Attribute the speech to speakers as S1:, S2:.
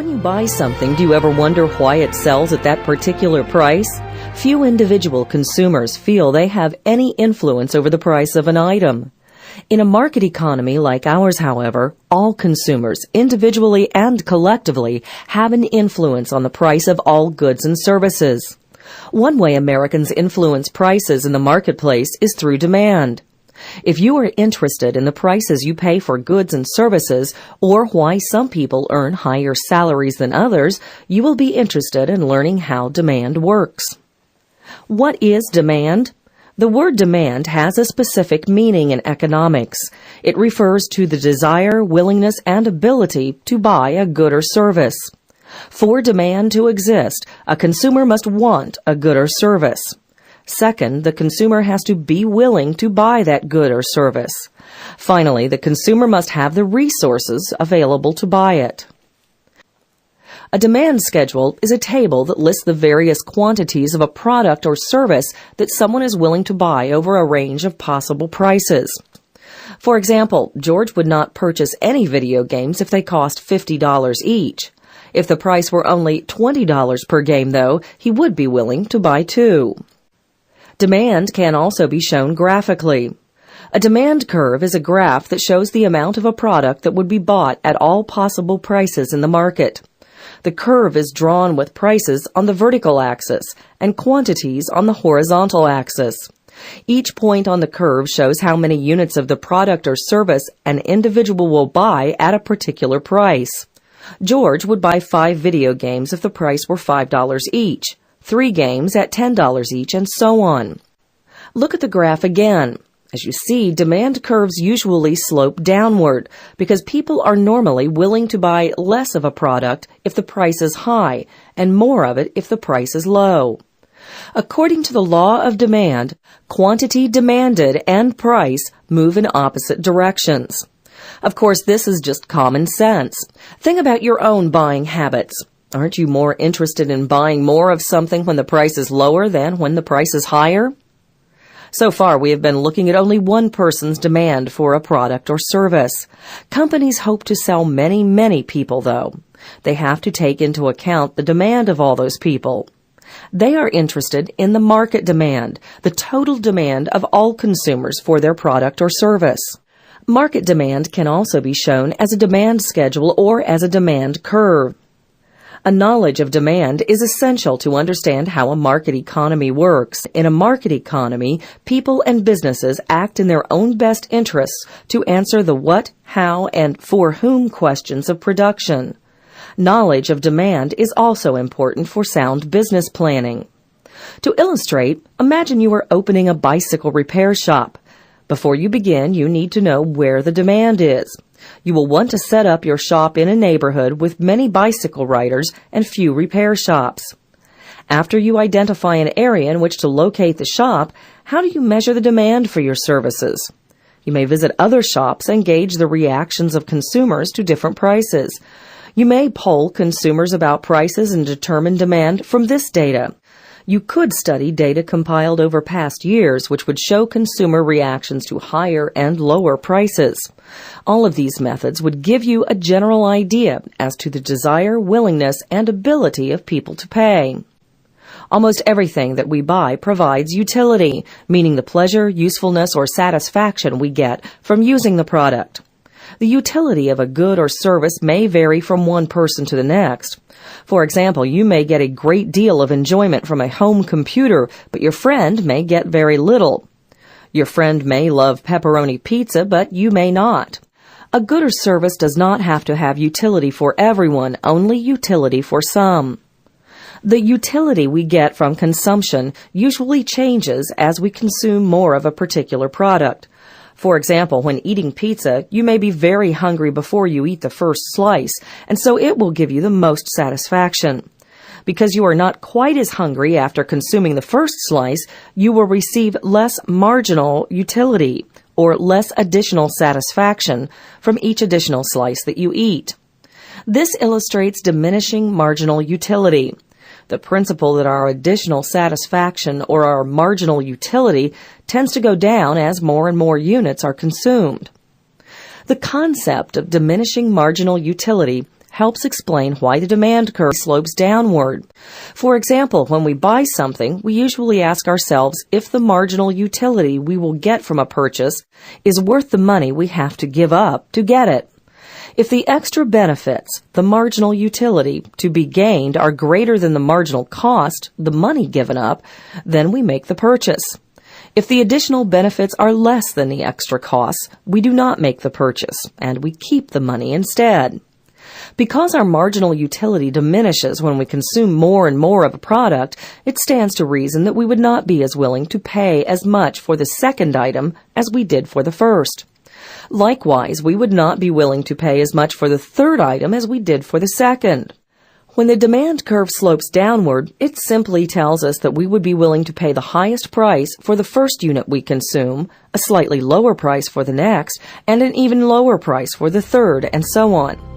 S1: When you buy something, do you ever wonder why it sells at that particular price? Few individual consumers feel they have any influence over the price of an item. In a market economy like ours, however, all consumers, individually and collectively, have an influence on the price of all goods and services. One way Americans influence prices in the marketplace is through demand. If you are interested in the prices you pay for goods and services, or why some people earn higher salaries than others, you will be interested in learning how demand works. What is demand? The word demand has a specific meaning in economics. It refers to the desire, willingness, and ability to buy a good or service. For demand to exist, a consumer must want a good or service. Second, the consumer has to be willing to buy that good or service. Finally, the consumer must have the resources available to buy it. A demand schedule is a table that lists the various quantities of a product or service that someone is willing to buy over a range of possible prices. For example, George would not purchase any video games if they cost $50 each. If the price were only $20 per game, though, he would be willing to buy two. Demand can also be shown graphically. A demand curve is a graph that shows the amount of a product that would be bought at all possible prices in the market. The curve is drawn with prices on the vertical axis and quantities on the horizontal axis. Each point on the curve shows how many units of the product or service an individual will buy at a particular price. George would buy 5 video games if the price were $5 each, 3 games at $10 each, and so on. Look at the graph again. As you see, demand curves usually slope downward because people are normally willing to buy less of a product if the price is high and more of it if the price is low. According to the law of demand, quantity demanded and price move in opposite directions. Of course, this is just common sense. Think about your own buying habits. Aren't you more interested in buying more of something when the price is lower than when the price is higher? So far, we have been looking at only one person's demand for a product or service. Companies hope to sell many people, though. They have to take into account the demand of all those people. They are interested in the market demand, the total demand of all consumers for their product or service. Market demand can also be shown as a demand schedule or as a demand curve. A knowledge of demand is essential to understand how a market economy works. In a market economy, people and businesses act in their own best interests to answer the what, how, and for whom questions of production. Knowledge of demand is also important for sound business planning. To illustrate, imagine you are opening a bicycle repair shop. Before you begin, you need to know where the demand is. You will want to set up your shop in a neighborhood with many bicycle riders and few repair shops. After you identify an area in which to locate the shop, how do you measure the demand for your services? You may visit other shops and gauge the reactions of consumers to different prices. You may poll consumers about prices and determine demand from this data. You could study data compiled over past years, which would show consumer reactions to higher and lower prices. All of these methods would give you a general idea as to the desire, willingness, and ability of people to pay. Almost everything that we buy provides utility, meaning the pleasure, usefulness, or satisfaction we get from using the product. The utility of a good or service may vary from one person to the next. For example, you may get a great deal of enjoyment from a home computer, but your friend may get very little. Your friend may love pepperoni pizza, but you may not. A good or service does not have to have utility for everyone, only utility for some. The utility we get from consumption usually changes as we consume more of a particular product. For example, when eating pizza, you may be very hungry before you eat the first slice, and so it will give you the most satisfaction. Because you are not quite as hungry after consuming the first slice, you will receive less marginal utility, or less additional satisfaction, from each additional slice that you eat. This illustrates diminishing marginal utility. The principle that our additional satisfaction or our marginal utility tends to go down as more and more units are consumed. The concept of diminishing marginal utility helps explain why the demand curve slopes downward. For example, when we buy something, we usually ask ourselves if the marginal utility we will get from a purchase is worth the money we have to give up to get it. If the extra benefits, the marginal utility, to be gained are greater than the marginal cost, the money given up, then we make the purchase. If the additional benefits are less than the extra costs, we do not make the purchase, and we keep the money instead. Because our marginal utility diminishes when we consume more and more of a product, it stands to reason that we would not be as willing to pay as much for the second item as we did for the first. Likewise, we would not be willing to pay as much for the third item as we did for the second. When the demand curve slopes downward, it simply tells us that we would be willing to pay the highest price for the first unit we consume, a slightly lower price for the next, and an even lower price for the third, and so on.